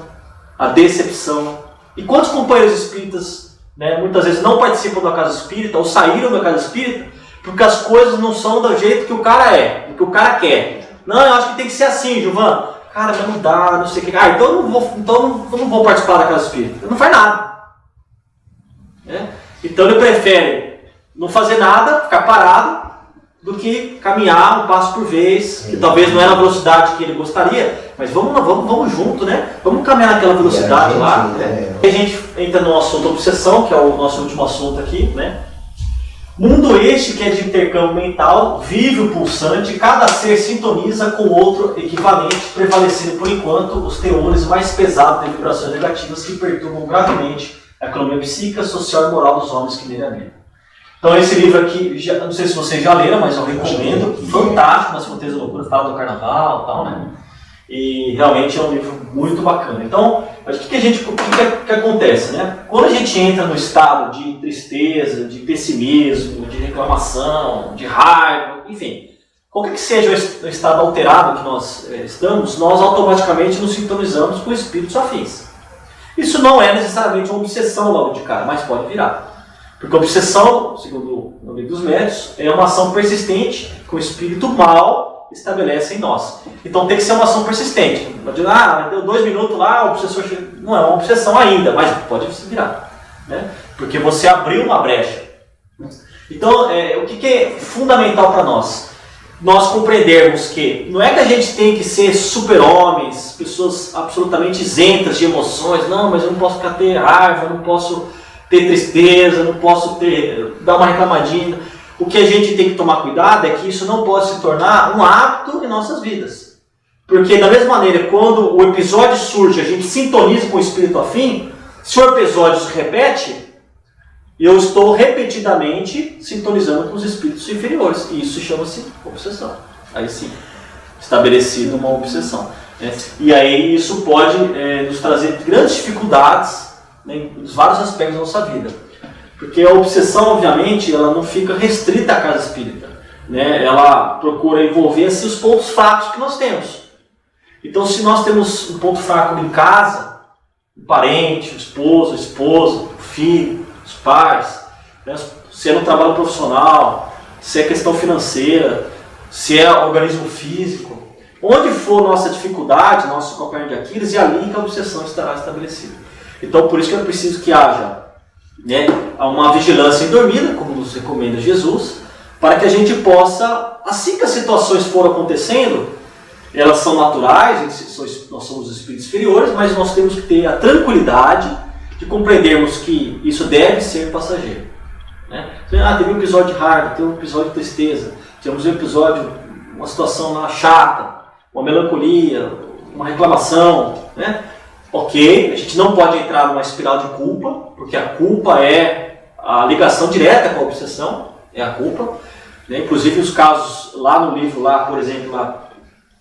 a decepção. E quantos companheiros espíritas, né, muitas vezes não participam da casa espírita ou saíram da casa espírita porque as coisas não são do jeito que o cara é, do que o cara quer. Não, eu acho que tem que ser assim, Gilvan. Cara, mas não dá, não sei o que. Ah, então eu não vou participar da casa espírita. Não faz nada. Né? Então ele prefere não fazer nada, ficar parado, do que caminhar um passo por vez, que talvez não é na velocidade que ele gostaria, mas vamos junto, né? Vamos caminhar naquela velocidade lá. Né? E a gente entra no assunto obsessão, que é o nosso último assunto aqui, né? Mundo este que é de intercâmbio mental, vive o pulsante, cada ser sintoniza com outro equivalente, prevalecendo por enquanto os teores mais pesados de vibrações negativas que perturbam gravemente a economia psíquica, social e moral dos homens que nele habitam. Então esse livro aqui, não sei se vocês já leram, mas eu recomendo, fantástico, nas Fronteiras da Loucura, fala do carnaval e tal, né? E realmente é um livro muito bacana. Então, o que acontece, né? Quando a gente entra no estado de tristeza, de pessimismo, de reclamação, de raiva, enfim, qualquer que seja o estado alterado que nós estamos, nós automaticamente nos sintonizamos com espíritos afins. Isso não é necessariamente uma obsessão logo de cara, mas pode virar. Porque a obsessão, segundo o livro dos médiuns, é uma ação persistente que o espírito mal estabelece em nós. Então tem que ser uma ação persistente. Não pode dizer, deu 2 minutos lá, o obsessor chega. Não é uma obsessão ainda, mas pode se virar. Né? Porque você abriu uma brecha. Então, o que é fundamental para nós? Nós compreendermos que não é que a gente tem que ser super-homens, pessoas absolutamente isentas de emoções. Não, mas eu não posso ficar ter raiva, eu não posso ter tristeza, não posso dar uma reclamadinha. O que a gente tem que tomar cuidado é que isso não pode se tornar um hábito em nossas vidas. Porque da mesma maneira, quando o episódio surge, a gente sintoniza com o espírito afim, se o episódio se repete, eu estou repetidamente sintonizando com os espíritos inferiores. E isso chama-se obsessão. Aí sim, estabelecido uma obsessão. Né? E aí isso pode nos trazer grandes dificuldades, né, em vários aspectos da nossa vida. Porque a obsessão, obviamente, ela não fica restrita à casa espírita. Né? Ela procura envolver assim, os pontos fracos que nós temos. Então, se nós temos um ponto fraco em casa, um parente, o esposo, a esposa, o filho, os pais, né? Se é no trabalho profissional, se é questão financeira, se é organismo físico, onde for nossa dificuldade, nosso calcanhar de Aquiles, é ali que a obsessão estará estabelecida. Então, por isso que é preciso que haja, né, uma vigilância indormida, como nos recomenda Jesus, para que a gente possa, assim que as situações forem acontecendo, elas são naturais, nós somos espíritos inferiores, mas nós temos que ter a tranquilidade de compreendermos que isso deve ser passageiro. Né? Teve um episódio de raiva, teve um episódio de tristeza, tivemos um episódio, uma situação lá chata, uma melancolia, uma reclamação, né? Ok, a gente não pode entrar numa espiral de culpa, porque a culpa é a ligação direta com a obsessão, é a culpa. Né? Inclusive os casos lá no livro, lá, por exemplo, lá,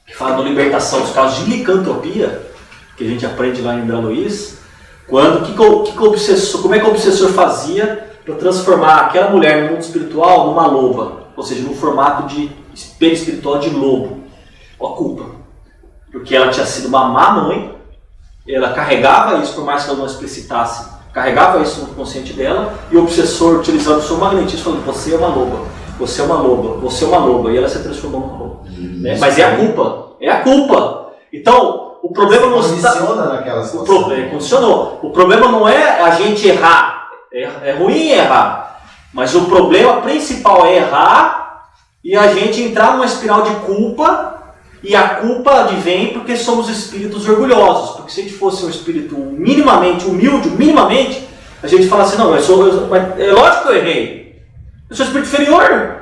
que fala da libertação, os casos de licantropia, que a gente aprende lá em André Luiz, como é que o obsessor fazia para transformar aquela mulher no mundo espiritual numa loba, ou seja, num formato de espelho espiritual de lobo. A culpa. Porque ela tinha sido uma má mãe, ela carregava isso, por mais que ela não explicitasse, carregava isso no consciente dela, e o obsessor, utilizando o seu magnetismo, falando: você é uma loba, você é uma loba, você é uma loba, e ela se transformou numa loba. Né? Mas é a culpa, é a culpa. Então, o problema não está... naquela situação. Condicionou. O problema não é a gente errar, é ruim errar, mas o problema principal é errar e a gente entrar numa espiral de culpa. E a culpa advém porque somos espíritos orgulhosos. Porque se a gente fosse um espírito minimamente humilde, minimamente, a gente fala assim: não, é lógico que eu errei. Eu sou espírito inferior.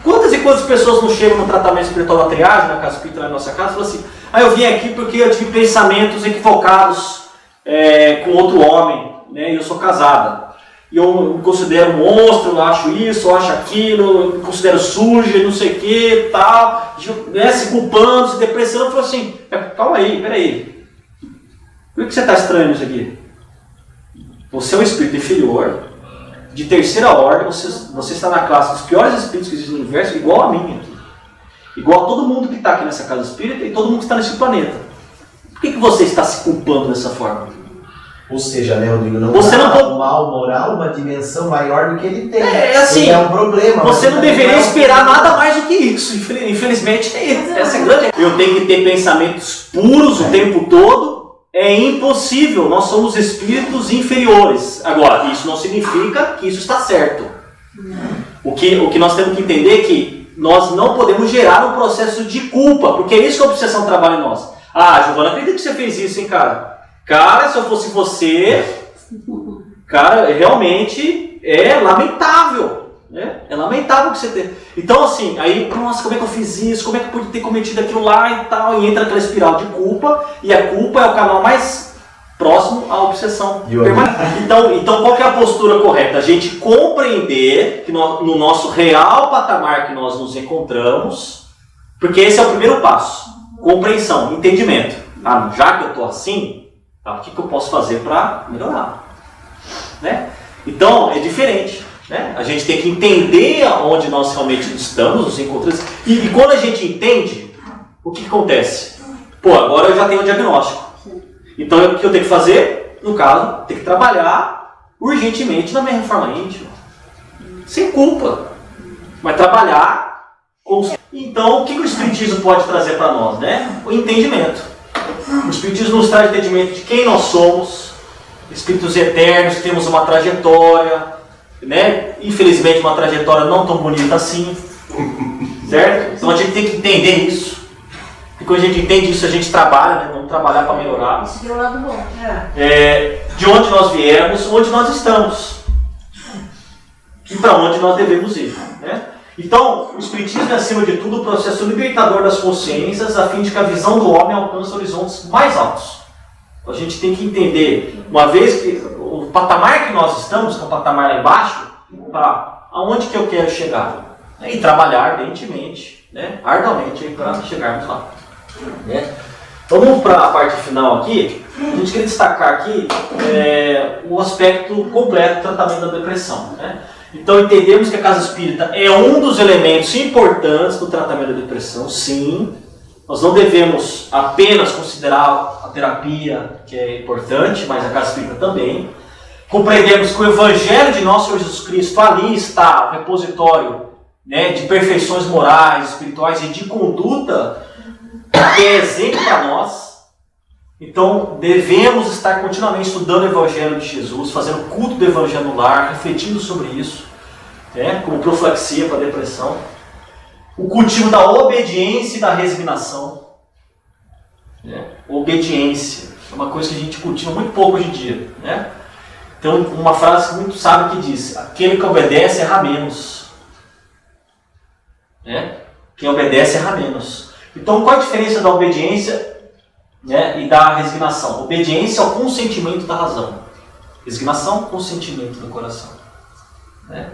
Quantas e quantas pessoas não chegam no tratamento espiritual da triagem, na casa espírita, lá na nossa casa, e falam assim: eu vim aqui porque eu tive pensamentos equivocados com outro homem, né, e eu sou casada. E eu me considero um monstro, eu acho isso, eu acho aquilo, eu me considero suja, não sei o que, tal, né, se culpando, se depressando. Eu falo assim: calma aí, peraí. Por que você está estranho nisso aqui? Você é um espírito inferior, de terceira ordem, você está na classe dos piores espíritos que existem no universo, igual a mim aqui. Igual a todo mundo que está aqui nessa casa espírita e todo mundo que está nesse planeta. Por que você está se culpando dessa forma? Ou seja, né, Rodrigo, não você dá não o mal moral uma dimensão maior do que ele tem. Assim, ele é um problema. Você não deveria esperar nada mais do que isso. Infelizmente, essa é grande. Eu tenho que ter pensamentos puros o tempo todo. É impossível. Nós somos espíritos inferiores. Agora, isso não significa que isso está certo. O que nós temos que entender é que nós não podemos gerar um processo de culpa, porque é isso que a obsessão trabalha em nós. Giovana, acredito que você fez isso, hein, cara? Cara, se eu fosse você, cara, realmente é lamentável, né? É lamentável que você tenha. Então, assim, aí, nossa, como é que eu fiz isso? Como é que eu pude ter cometido aquilo lá e tal? E entra aquela espiral de culpa, e a culpa é o canal mais próximo à obsessão. Então, qual que é a postura correta? A gente compreender que no nosso real patamar que nós nos encontramos, porque esse é o primeiro passo. Compreensão, entendimento. Já que eu estou assim, o que eu posso fazer para melhorar? Né? Então, é diferente. Né? A gente tem que entender onde nós realmente estamos, nos encontramos. E quando a gente entende, o que acontece? Agora eu já tenho o diagnóstico. Então, o que eu tenho que fazer? No caso, tenho que trabalhar urgentemente na minha reforma íntima. Sem culpa. Mas trabalhar com... Então, o que o Espiritismo pode trazer para nós? Né? O entendimento. O Espiritismo nos traz entendimento de quem nós somos, espíritos eternos, que temos uma trajetória, né? Infelizmente uma trajetória não tão bonita assim, certo? Então a gente tem que entender isso. E quando a gente entende isso, a gente trabalha, né? Vamos trabalhar para melhorar. Isso que é o lado bom. De onde nós viemos, onde nós estamos e para onde nós devemos ir, né? Então, o Espiritismo é, acima de tudo, o processo libertador das consciências, a fim de que a visão do homem alcance horizontes mais altos. A gente tem que entender, uma vez que o patamar que nós estamos, que é o patamar lá embaixo, aonde que eu quero chegar? E trabalhar ardentemente, né? Arduamente para chegarmos lá. Né? Então, vamos para a parte final aqui. A gente queria destacar aqui o aspecto completo do tratamento da depressão. Né? Então entendemos que a casa espírita é um dos elementos importantes do tratamento da depressão, sim. Nós não devemos apenas considerar a terapia, que é importante, mas a casa espírita também. Compreendemos que o Evangelho de nosso Senhor Jesus Cristo, ali está o repositório, né, de perfeições morais, espirituais e de conduta, que é exemplo para nós. Então, devemos estar continuamente estudando o Evangelho de Jesus, fazendo culto do Evangelho no lar, refletindo sobre isso, né, como profilaxia para a depressão. O cultivo da obediência e da resignação. Né? Obediência é uma coisa que a gente cultiva muito pouco hoje em dia. Né? Então, uma frase muito sábia que diz: aquele que obedece erra menos. Né? Quem obedece erra menos. Então, qual a diferença da obediência, né, e da resignação? Obediência ao consentimento da razão. Resignação, consentimento do coração. Né?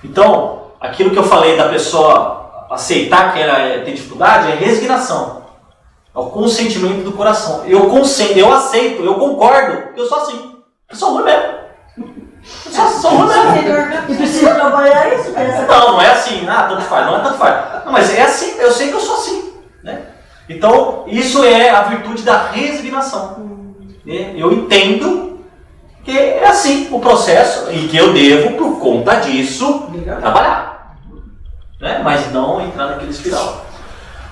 Então, aquilo que eu falei da pessoa aceitar que ela tem dificuldade é resignação. É o consentimento do coração. Eu aceito, eu concordo, eu sou assim. Eu sou ruim mesmo. Eu sou ruim mesmo. E precisa trabalhar isso? Não é assim, tanto faz, não é tanto faz. Não, mas é assim, eu sei que eu sou assim. Né? Então, isso é a virtude da resignação. Né? Eu entendo que é assim o processo e que eu devo, por conta disso, trabalhar. Né? Mas não entrar naquele espiral.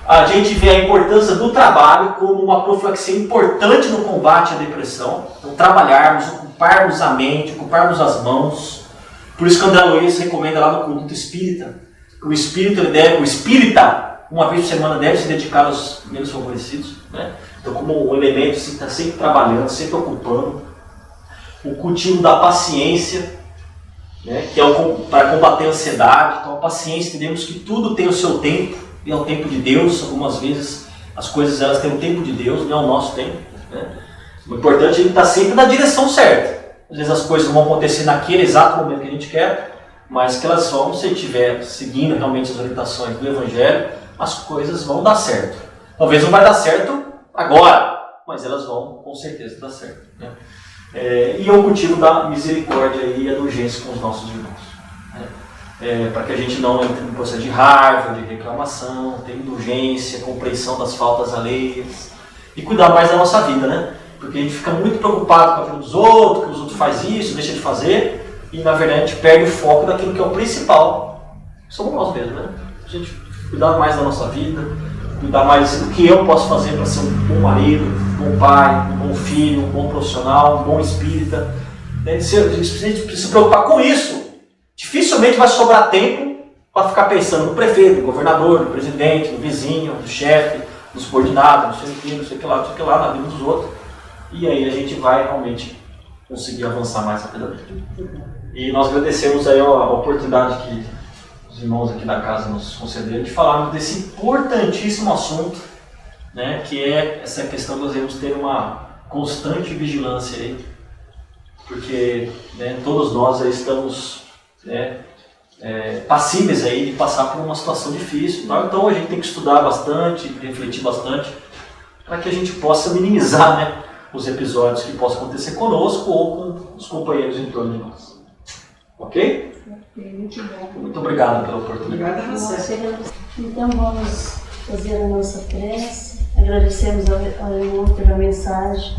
A gente vê a importância do trabalho como uma profilaxia importante no combate à depressão. Então, trabalharmos, ocuparmos a mente, ocuparmos as mãos. Por isso que André Luiz recomenda lá no Conduto Espírita que o espírita, uma vez por semana, deve se dedicar aos menos favorecidos. Né? Então, como um elemento, está sempre trabalhando, sempre ocupando. O cultivo da paciência, né, que é para combater a ansiedade. Então, a paciência, entendemos que tudo tem o seu tempo, e é o tempo de Deus. Algumas vezes as coisas elas têm o tempo de Deus, não é o nosso tempo. Né? O importante é a gente estar sempre na direção certa. Às vezes as coisas não vão acontecer naquele exato momento que a gente quer, mas que elas vão, se estiver seguindo realmente as orientações do Evangelho, as coisas vão dar certo. Talvez não vai dar certo agora, mas elas vão com certeza dar certo. Né? E é o cultivo da misericórdia e a urgência com os nossos irmãos. Né? Para que a gente não entre no processo de raiva, de reclamação, ter indulgência, compreensão das faltas alheias e cuidar mais da nossa vida, né? Porque a gente fica muito preocupado com a vida dos outros, que os outros fazem isso, deixa de fazer, e na verdade a gente perde o foco daquilo que é o principal, que somos nós mesmos, né? A gente cuidar mais da nossa vida, cuidar mais do que eu posso fazer para ser um bom marido, um bom pai, um bom filho, um bom profissional, um bom espírita. Né? Se a gente precisa se preocupar com isso, dificilmente vai sobrar tempo para ficar pensando no prefeito, no governador, no presidente, no vizinho, no chefe, no subordinado, não sei o que, não sei o que lá, na vida dos outros. E aí a gente vai realmente conseguir avançar mais rapidamente. E nós agradecemos aí a oportunidade que os irmãos aqui da casa nos concederam de falarmos desse importantíssimo assunto, né, que é essa questão de nós devemos ter uma constante vigilância aí, porque, né, todos nós aí estamos, né, passíveis aí de passar por uma situação difícil. Tá? Então a gente tem que estudar bastante, refletir bastante, para que a gente possa minimizar, né, os episódios que possam acontecer conosco ou com os companheiros em torno de nós. Ok? Muito bom. Muito obrigado pela oportunidade. Obrigado a você. Então vamos fazer a nossa prece. Agradecemos ao irmão pela mensagem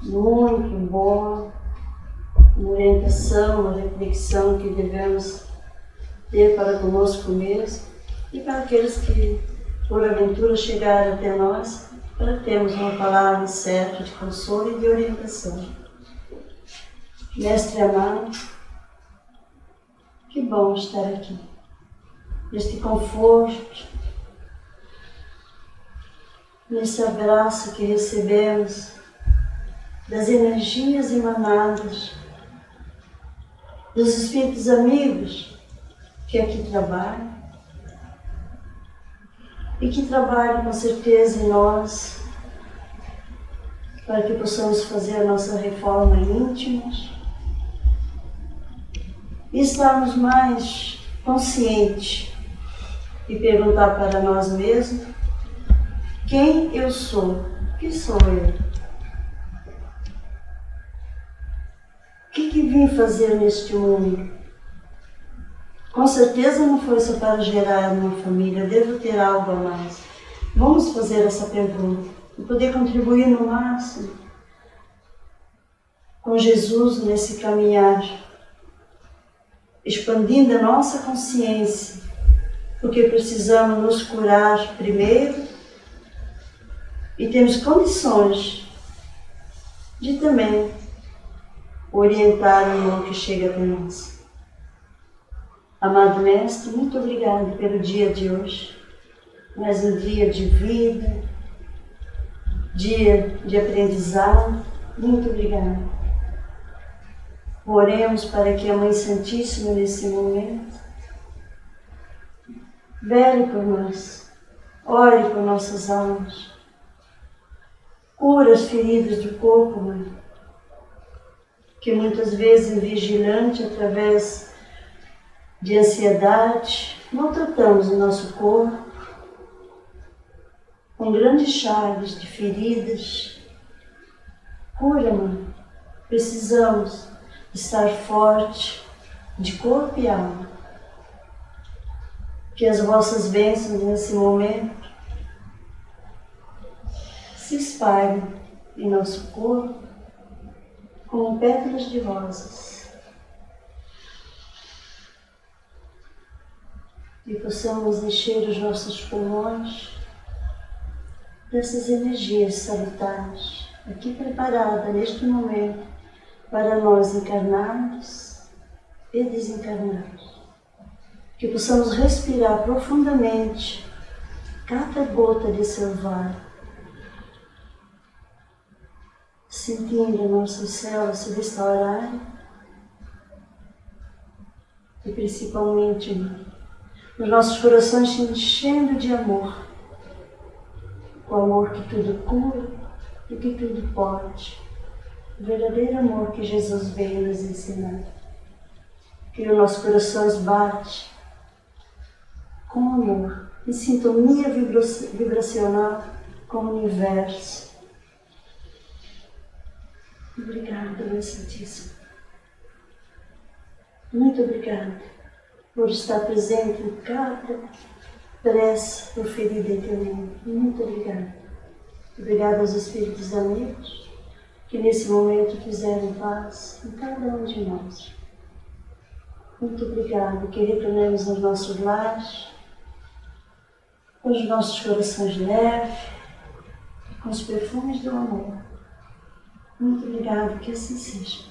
muito boa, uma orientação, uma reflexão que devemos ter para conosco mesmo e para aqueles que porventura chegaram até nós, para termos uma palavra certa de consolo e de orientação. Mestre amado, que bom estar aqui, neste conforto, nesse abraço que recebemos das energias emanadas dos espíritos amigos que aqui trabalham e que trabalham com certeza em nós para que possamos fazer a nossa reforma íntima e estarmos mais conscientes e perguntar para nós mesmos quem eu sou, que sou eu? O que vim fazer neste mundo? Com certeza não foi só para gerar uma família, devo ter algo a mais. Vamos fazer essa pergunta e poder contribuir no máximo com Jesus nesse caminhar, expandindo a nossa consciência, porque precisamos nos curar primeiro e temos condições de também orientar o amor que chega até nós. Amado Mestre, muito obrigado pelo dia de hoje. Mais um dia de vida, dia de aprendizado. Muito obrigado. Oremos para que a Mãe Santíssima, nesse momento, vele por nós, ore por nossas almas, cura as feridas do corpo, Mãe, que muitas vezes, vigilante, através de ansiedade, maltratamos o nosso corpo, com grandes chagas de feridas. Cura, Mãe. Precisamos estar forte de corpo e alma. Que as vossas bênçãos nesse momento se espalhem em nosso corpo como pétalas de rosas. E possamos encher os nossos pulmões dessas energias salutares, aqui preparada neste momento para nós encarnados e desencarnados. Que possamos respirar profundamente cada gota de seu ar, sentindo nossas células se restaurarem e principalmente os nossos corações se enchendo de amor. O amor que tudo cura e que tudo pode. O verdadeiro amor que Jesus veio nos ensinar. Que os nossos corações batem com amor, em sintonia vibracional com o universo. Obrigada, Mãe Santíssima. Muito obrigada por estar presente em cada prece proferida em teu nome. Muito obrigada. Obrigada aos Espíritos amigos que nesse momento fizeram paz em cada um de nós. Muito obrigada. Que retornemos aos nossos lares, com os nossos corações leves, com os perfumes do amor. Muito obrigada. Que assim seja.